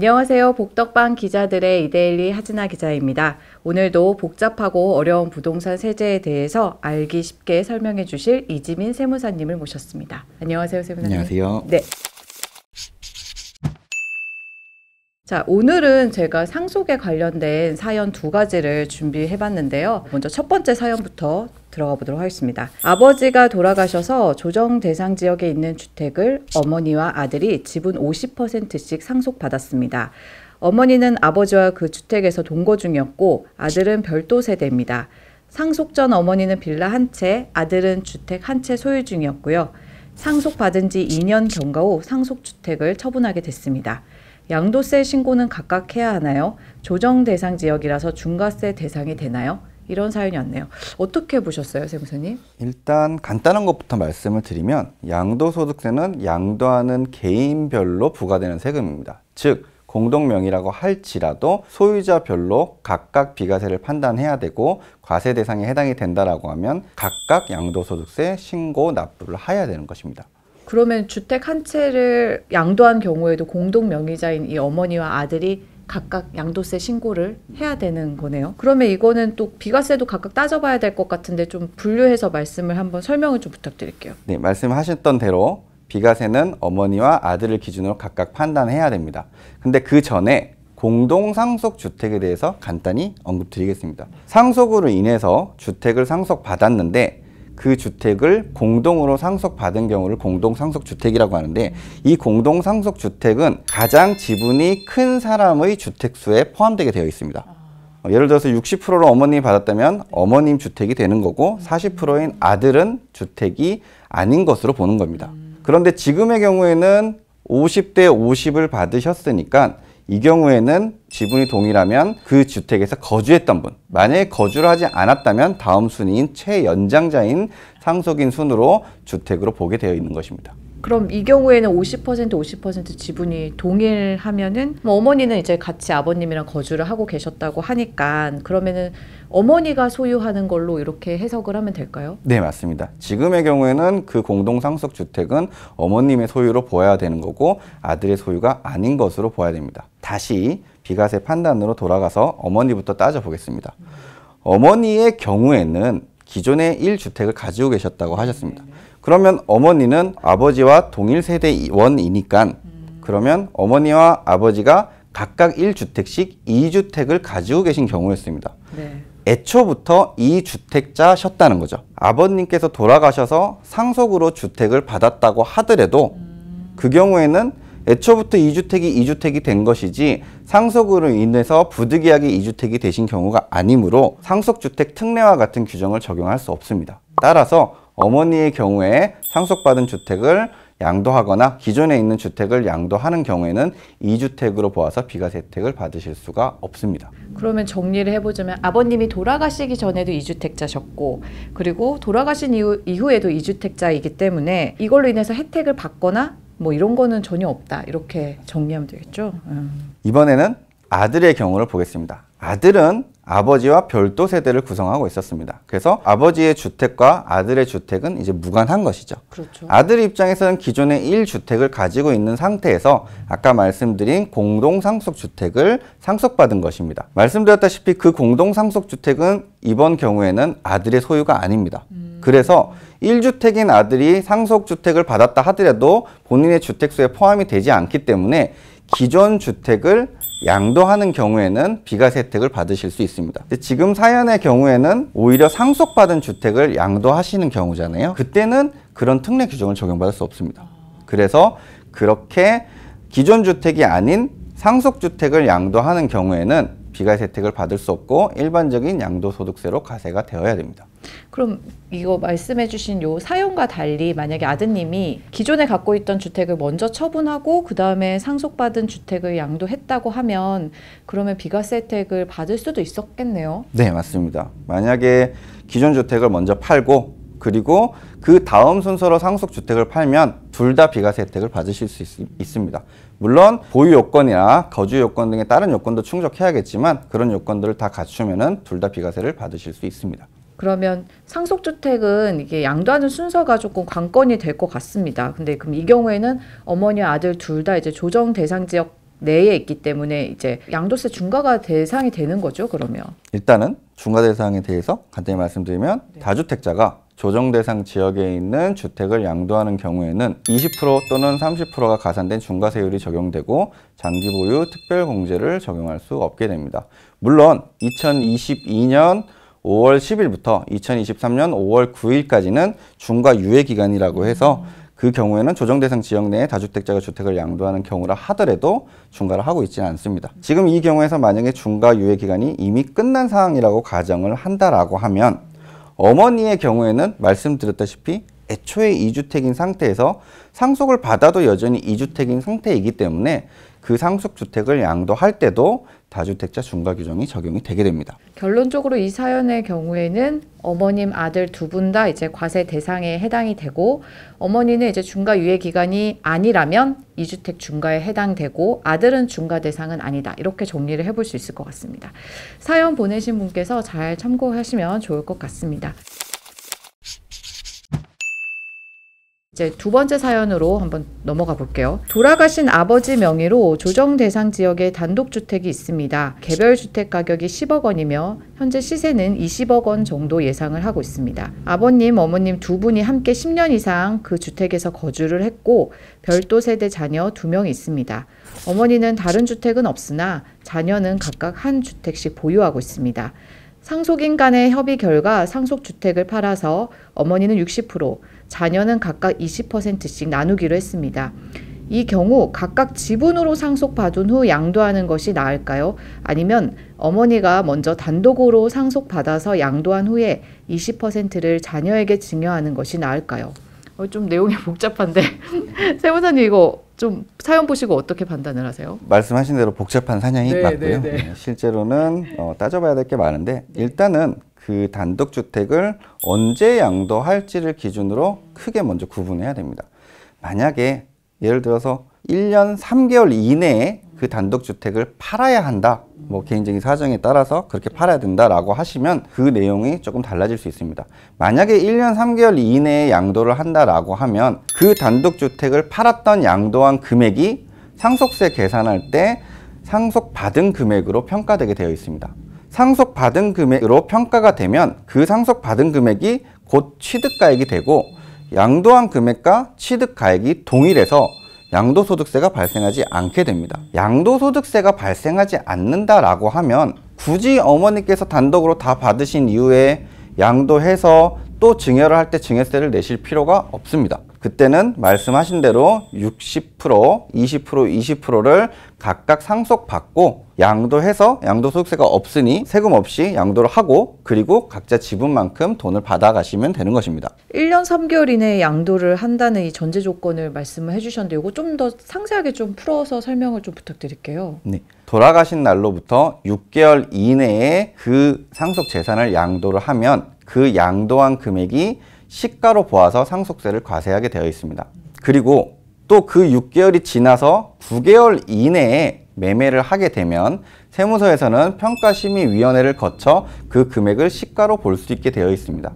안녕하세요. 복덕방 기자들의 이데일리 하진아 기자입니다. 오늘도 복잡하고 어려운 부동산 세제에 대해서 알기 쉽게 설명해 주실 이지민 세무사님을 모셨습니다. 안녕하세요, 세무사님. 안녕하세요. 네. 자, 오늘은 제가 상속에 관련된 사연 두 가지를 준비해 봤는데요. 먼저 첫 번째 사연부터 들어가 보도록 하겠습니다. 아버지가 돌아가셔서 조정 대상 지역에 있는 주택을 어머니와 아들이 지분 50%씩 상속받았습니다. 어머니는 아버지와 그 주택에서 동거 중이었고 아들은 별도 세대입니다. 상속 전 어머니는 빌라 한 채, 아들은 주택 한 채 소유 중이었고요. 상속받은 지 2년 경과 후 상속주택을 처분하게 됐습니다. 양도세 신고는 각각 해야 하나요? 조정 대상 지역이라서 중과세 대상이 되나요? 이런 사연이 왔네요. 어떻게 보셨어요, 세무사님? 일단 간단한 것부터 말씀을 드리면 양도소득세는 양도하는 개인별로 부과되는 세금입니다. 즉 공동명의라고 할지라도 소유자별로 각각 비과세를 판단해야 되고 과세 대상에 해당이 된다라고 하면 각각 양도소득세 신고 납부를 해야 되는 것입니다. 그러면 주택 한 채를 양도한 경우에도 공동 명의자인 이 어머니와 아들이 각각 양도세 신고를 해야 되는 거네요. 그러면 이거는 또 비과세도 각각 따져봐야 될 것 같은데 좀 분류해서 말씀을 한번 설명을 좀 부탁드릴게요. 네, 말씀하셨던 대로 비과세는 어머니와 아들을 기준으로 각각 판단해야 됩니다. 근데 그 전에 공동상속주택에 대해서 간단히 언급드리겠습니다. 상속으로 인해서 주택을 상속받았는데 그 주택을 공동으로 상속받은 경우를 공동상속주택이라고 하는데 이 공동상속주택은 가장 지분이 큰 사람의 주택수에 포함되게 되어 있습니다. 예를 들어서 60%를 어머님이 받았다면 어머님 주택이 되는 거고 40%인 아들은 주택이 아닌 것으로 보는 겁니다. 그런데 지금의 경우에는 50대 50을 받으셨으니까 이 경우에는 지분이 동일하면 그 주택에서 거주했던 분, 만약에 거주를 하지 않았다면 다음 순위인 최연장자인 상속인 순으로 주택으로 보게 되어 있는 것입니다. 그럼 이 경우에는 50% 지분이 동일하면은 어머니는 이제 같이 아버님이랑 거주를 하고 계셨다고 하니까 그러면은 어머니가 소유하는 걸로 이렇게 해석을 하면 될까요? 네, 맞습니다. 지금의 경우에는 그 공동상속주택은 어머님의 소유로 보아야 되는 거고 아들의 소유가 아닌 것으로 보아야 됩니다. 다시 비과세 판단으로 돌아가서 어머니부터 따져보겠습니다. 어머니의 경우에는 기존에 1주택을 가지고 계셨다고 하셨습니다. 그러면 어머니는 아버지와 동일 세대원이니까 그러면 어머니와 아버지가 각각 1주택씩 2주택을 가지고 계신 경우였습니다. 네. 애초부터 2주택자셨다는 거죠. 아버님께서 돌아가셔서 상속으로 주택을 받았다고 하더라도 그 경우에는 애초부터 2주택이 된 것이지 상속으로 인해서 부득이하게 2주택이 되신 경우가 아니므로 상속주택 특례와 같은 규정을 적용할 수 없습니다. 따라서 어머니의 경우에 상속받은 주택을 양도하거나 기존에 있는 주택을 양도하는 경우에는 2주택으로 보아서 비과세 혜택을 받으실 수가 없습니다. 그러면 정리를 해보자면 아버님이 돌아가시기 전에도 2주택자셨고 그리고 돌아가신 이후에도 2주택자이기 때문에 이걸로 인해서 혜택을 받거나 뭐 이런 거는 전혀 없다. 이렇게 정리하면 되겠죠? 이번에는 아들의 경우를 보겠습니다. 아들은 아버지와 별도 세대를 구성하고 있었습니다. 그래서 아버지의 주택과 아들의 주택은 이제 무관한 것이죠. 그렇죠. 아들 입장에서는 기존에 1주택을 가지고 있는 상태에서 아까 말씀드린 공동상속주택을 상속받은 것입니다. 말씀드렸다시피 그 공동상속주택은 이번 경우에는 아들의 소유가 아닙니다. 그래서 1주택인 아들이 상속주택을 받았다 하더라도 본인의 주택수에 포함이 되지 않기 때문에 기존 주택을 양도하는 경우에는 비과세 혜택을 받으실 수 있습니다. 근데 지금 사연의 경우에는 오히려 상속받은 주택을 양도하시는 경우잖아요. 그때는 그런 특례 규정을 적용받을 수 없습니다. 그래서 그렇게 기존 주택이 아닌 상속주택을 양도하는 경우에는 비과세 혜택을 받을 수 없고 일반적인 양도소득세로 과세가 되어야 됩니다. 그럼 이거 말씀해 주신 요 사연과 달리 만약에 아드님이 기존에 갖고 있던 주택을 먼저 처분하고 그 다음에 상속받은 주택을 양도했다고 하면 그러면 비과세 혜택을 받을 수도 있었겠네요. 네, 맞습니다. 만약에 기존 주택을 먼저 팔고 그리고 그 다음 순서로 상속주택을 팔면 둘 다 비과세 혜택을 받으실 수 있습니다. 물론 보유 요건이나 거주 요건 등의 다른 요건도 충족해야겠지만 그런 요건들을 다 갖추면은 둘 다 비과세를 받으실 수 있습니다. 그러면 상속주택은 이게 양도하는 순서가 조금 관건이 될 것 같습니다. 근데 그럼 이 경우에는 어머니와 아들 둘 다 이제 조정 대상 지역 내에 있기 때문에 이제 양도세 중과가 대상이 되는 거죠, 그러면? 일단은 중과 대상에 대해서 간단히 말씀드리면 다주택자가 조정 대상 지역에 있는 주택을 양도하는 경우에는 20% 또는 30%가 가산된 중과세율이 적용되고 장기 보유 특별공제를 적용할 수 없게 됩니다. 물론 2022년 5월 10일부터 2023년 5월 9일까지는 중과 유예 기간이라고 해서 그 경우에는 조정 대상 지역 내에 다주택자가 주택을 양도하는 경우라 하더라도 중과를 하고 있지는 않습니다. 지금 이 경우에서 만약에 중과 유예 기간이 이미 끝난 상황이라고 가정을 한다라고 하면 어머니의 경우에는 말씀드렸다시피 애초에 2주택인 상태에서 상속을 받아도 여전히 2주택인 상태이기 때문에 그 상속주택을 양도할 때도 다주택자 중과 규정이 적용이 되게 됩니다. 결론적으로 이 사연의 경우에는 어머님, 아들 두 분 다 이제 과세 대상에 해당이 되고 어머니는 이제 중과 유예 기간이 아니라면 2주택 중과에 해당되고 아들은 중과 대상은 아니다. 이렇게 정리를 해볼 수 있을 것 같습니다. 사연 보내신 분께서 잘 참고하시면 좋을 것 같습니다. 이제 두 번째 사연으로 한번 넘어가 볼게요. 돌아가신 아버지 명의로 조정 대상 지역에 단독주택이 있습니다. 개별 주택 가격이 10억 원이며 현재 시세는 20억 원 정도 예상을 하고 있습니다. 아버님, 어머님 두 분이 함께 10년 이상 그 주택에서 거주를 했고 별도 세대 자녀 2명이 있습니다. 어머니는 다른 주택은 없으나 자녀는 각각 한 주택씩 보유하고 있습니다. 상속인 간의 협의 결과 상속주택을 팔아서 어머니는 60%, 자녀는 각각 20%씩 나누기로 했습니다. 이 경우 각각 지분으로 상속받은 후 양도하는 것이 나을까요? 아니면 어머니가 먼저 단독으로 상속받아서 양도한 후에 20%를 자녀에게 증여하는 것이 나을까요? 좀 내용이 복잡한데 세무사님 이거 좀 사연 보시고 어떻게 판단을 하세요? 말씀하신 대로 복잡한 사연이 맞고요. 실제로는 따져봐야 될 게 많은데 일단은 그 단독주택을 언제 양도할지를 기준으로 크게 먼저 구분해야 됩니다. 만약에 예를 들어서 1년 3개월 이내에 그 단독주택을 팔아야 한다. 뭐 개인적인 사정에 따라서 그렇게 팔아야 된다라고 하시면 그 내용이 조금 달라질 수 있습니다. 만약에 1년 3개월 이내에 양도를 한다라고 하면 그 단독주택을 팔았던 양도한 금액이 상속세 계산할 때 상속받은 금액으로 평가되게 되어 있습니다. 상속받은 금액으로 평가가 되면 그 상속받은 금액이 곧 취득가액이 되고 양도한 금액과 취득가액이 동일해서 양도소득세가 발생하지 않게 됩니다. 양도소득세가 발생하지 않는다라고 하면 굳이 어머니께서 단독으로 다 받으신 이후에 양도해서 또 증여를 할 때 증여세를 내실 필요가 없습니다. 그때는 말씀하신 대로 60%, 20%, 20%를 각각 상속받고 양도해서 양도소득세가 없으니 세금 없이 양도를 하고 그리고 각자 지분만큼 돈을 받아가시면 되는 것입니다. 1년 3개월 이내에 양도를 한다는 이 전제 조건을 말씀을 해주셨는데 이거 좀 더 상세하게 좀 풀어서 설명을 좀 부탁드릴게요. 네. 돌아가신 날로부터 6개월 이내에 그 상속 재산을 양도를 하면 그 양도한 금액이 시가로 보아서 상속세를 과세하게 되어 있습니다. 그리고 또 그 6개월이 지나서 9개월 이내에 매매를 하게 되면 세무서에서는 평가심의위원회를 거쳐 그 금액을 시가로 볼 수 있게 되어 있습니다.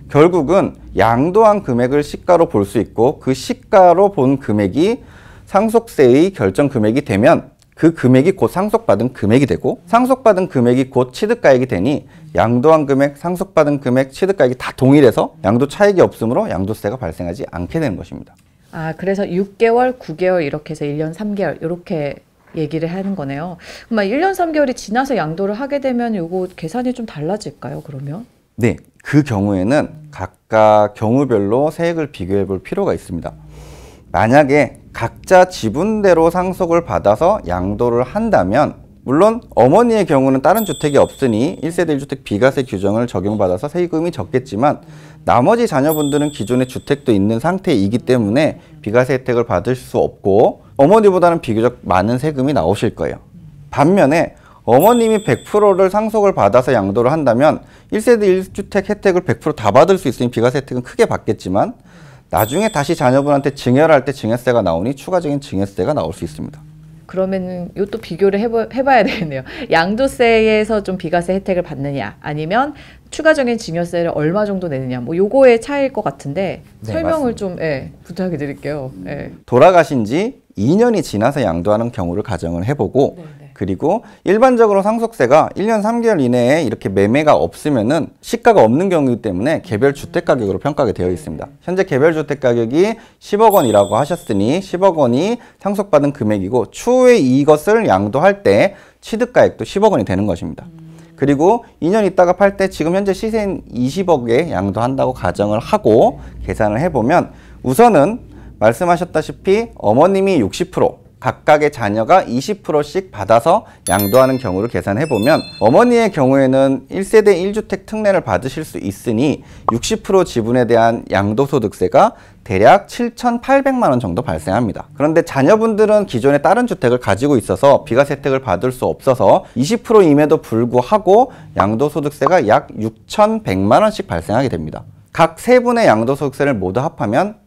결국은 양도한 금액을 시가로 볼 수 있고 그 시가로 본 금액이 상속세의 결정 금액이 되면 그 금액이 곧 상속받은 금액이 되고 상속받은 금액이 곧 취득가액이 되니 양도한 금액, 상속받은 금액, 취득가액이 다 동일해서 양도 차익이 없으므로 양도세가 발생하지 않게 되는 것입니다. 아, 그래서 6개월, 9개월 이렇게 해서 1년 3개월 이렇게 얘기를 하는 거네요. 그럼 1년 3개월이 지나서 양도를 하게 되면 요거 계산이 좀 달라질까요, 그러면? 네, 그 경우에는 각각 경우별로 세액을 비교해 볼 필요가 있습니다. 만약에 각자 지분대로 상속을 받아서 양도를 한다면 물론 어머니의 경우는 다른 주택이 없으니 1세대 1주택 비과세 규정을 적용받아서 세금이 적겠지만 나머지 자녀분들은 기존에 주택도 있는 상태이기 때문에 비과세 혜택을 받을 수 없고 어머니보다는 비교적 많은 세금이 나오실 거예요. 반면에 어머님이 100%를 상속을 받아서 양도를 한다면 1세대 1주택 혜택을 100% 다 받을 수 있으니 비과세 혜택은 크게 받겠지만 나중에 다시 자녀분한테 증여를 할 때 증여세가 나오니 추가적인 증여세가 나올 수 있습니다. 그러면은 이것도 비교를 해봐야 되겠네요. 양도세에서 좀 비과세 혜택을 받느냐, 아니면 추가적인 증여세를 얼마 정도 내느냐, 뭐 요거의 차이일 것 같은데 네, 설명을 맞습니다. 좀 부탁해 드릴게요. 돌아가신 지 2년이 지나서 양도하는 경우를 가정을 해보고 네네. 그리고 일반적으로 상속세가 1년 3개월 이내에 이렇게 매매가 없으면은 시가가 없는 경우이기 때문에 개별 주택 가격으로 평가가 되어 있습니다. 현재 개별 주택 가격이 10억 원이라고 하셨으니 10억 원이 상속받은 금액이고 추후에 이것을 양도할 때 취득가액도 10억 원이 되는 것입니다. 그리고 2년 있다가 팔 때 지금 현재 시세인 20억에 양도한다고 가정을 하고 계산을 해보면 우선은 말씀하셨다시피 어머님이 60%, 각각의 자녀가 20%씩 받아서 양도하는 경우를 계산해보면 어머니의 경우에는 1세대 1주택 특례를 받으실 수 있으니 60% 지분에 대한 양도소득세가 대략 7,800만 원 정도 발생합니다. 그런데 자녀분들은 기존에 다른 주택을 가지고 있어서 비과세 혜택을 받을 수 없어서 20%임에도 불구하고 양도소득세가 약 6,100만 원씩 발생하게 됩니다. 각 세 분의 양도소득세를 모두 합하면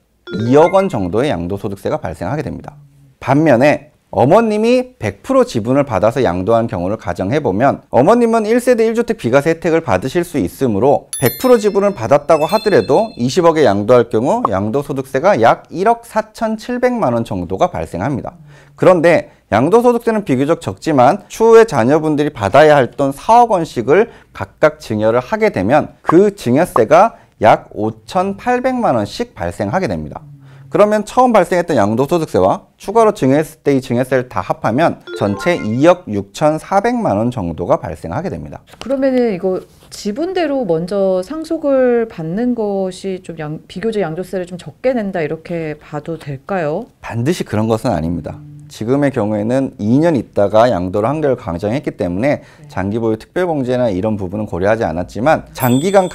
2억 원 정도의 양도소득세가 발생하게 됩니다. 반면에 어머님이 100% 지분을 받아서 양도한 경우를 가정해보면 어머님은 1세대 1주택 비과세 혜택을 받으실 수 있으므로 100% 지분을 받았다고 하더라도 20억에 양도할 경우 양도소득세가 약 1억 4,700만 원 정도가 발생합니다. 그런데 양도소득세는 비교적 적지만 추후에 자녀분들이 받아야 할 돈 4억 원씩을 각각 증여를 하게 되면 그 증여세가 약 5,800만 원씩 발생하게 됩니다. 그러면 처음 발생했던 양도소득세와 추가로 증여했을 때의 증여세를 다 합하면 전체 2억 6,400만 원 정도가 발생하게 됩니다. 그러면은 이거 지분대로 먼저 상속을 받는 것이 좀 비교적 양도세를 좀 적게 낸다 이렇게 봐도 될까요? 반드시 그런 것은 아닙니다. 지금의 경우에는 2년 있다가 양도를 한결 강정했기 때문에 장기 보유 특별공제나 이런 부분은 고려하지 않았지만 장기간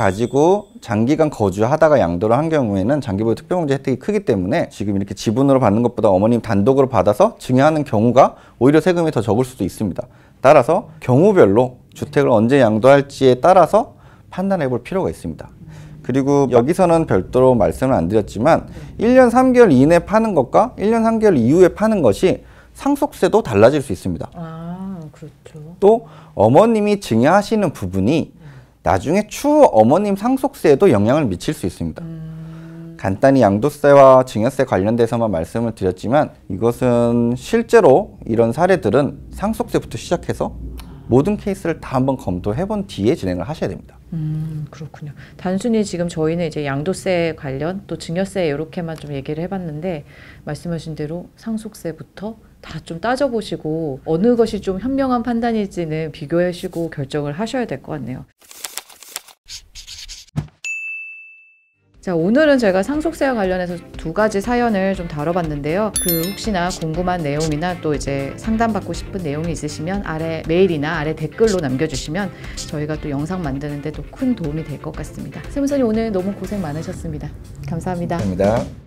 거주하다가 양도를 한 경우에는 장기 보유 특별공제 혜택이 크기 때문에 지금 이렇게 지분으로 받는 것보다 어머님 단독으로 받아서 증여하는 경우가 오히려 세금이 더 적을 수도 있습니다. 따라서 경우별로 주택을 언제 양도할지에 따라서 판단해 볼 필요가 있습니다. 그리고 여기서는 별도로 말씀을 안 드렸지만 1년 3개월 이내에 파는 것과 1년 3개월 이후에 파는 것이 상속세도 달라질 수 있습니다. 아, 그렇죠. 또 어머님이 증여하시는 부분이 나중에 추후 어머님 상속세에도 영향을 미칠 수 있습니다. 간단히 양도세와 증여세 관련돼서만 말씀을 드렸지만 이것은 실제로 이런 사례들은 상속세부터 시작해서 모든 케이스를 다 한번 검토해 본 뒤에 진행을 하셔야 됩니다. 그렇군요. 단순히 지금 저희는 이제 양도세 관련 또 증여세 이렇게만 좀 얘기를 해봤는데 말씀하신 대로 상속세부터 다 좀 따져보시고 어느 것이 좀 현명한 판단일지는 비교하시고 결정을 하셔야 될 것 같네요. 자, 오늘은 제가 상속세와 관련해서 두 가지 사연을 좀 다뤄봤는데요. 혹시나 궁금한 내용이나 또 이제 상담받고 싶은 내용이 있으시면 아래 메일이나 아래 댓글로 남겨주시면 저희가 또 영상 만드는데 또 큰 도움이 될 것 같습니다. 세무사님 오늘 너무 고생 많으셨습니다. 감사합니다. 감사합니다.